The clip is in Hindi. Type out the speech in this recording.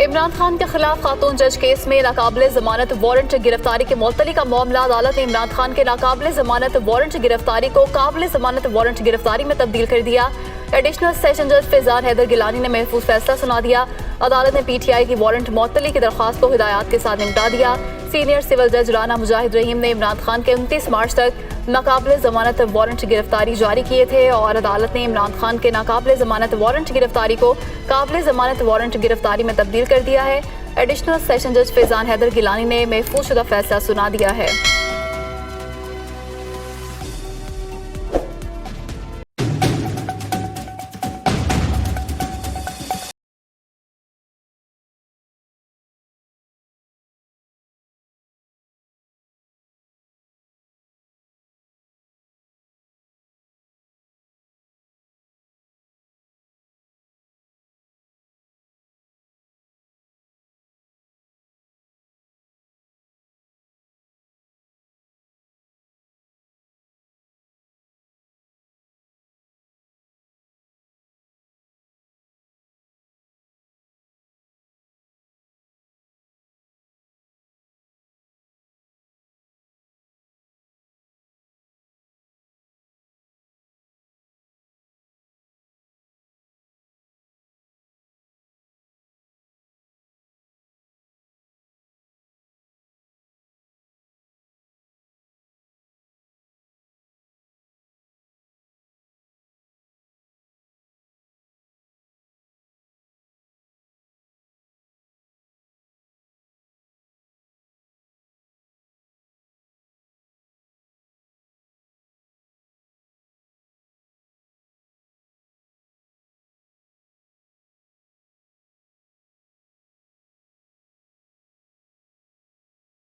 इमरान खान के खिलाफ खातून जज केस में नाकाबिले जमानत वारंट गिरफ्तारी के मुअत्तली का मामला अदालत ने इमरान खान के नाकाबिले जमानत वारंट गिरफ्तारी को काबिले जमानत वारंट गिरफ्तारी में तब्दील कर दिया। एडिशनल सेशन जज फैजान हैदर गिलानी ने महफूज फैसला सुना दिया। अदालत ने PTI की वारंट मुअत्तली की दरख्वास्त को हिदायत के साथ निपटा दिया। सीनियर सिविल जज राना मुजाहिद रहीम ने इमरान खान के 29 मार्च तक नाकाबिले जमानत वारंट गिरफ्तारी जारी किए थे और अदालत ने इमरान खान के नाकाबिले जमानत वारंट गिरफ्तारी को काबिले जमानत वारंट गिरफ्तारी में तब्दील कर दिया है। एडिशनल सेशन जज फैजान हैदर गिलानी ने महफूज शुदा फैसला सुना दिया है।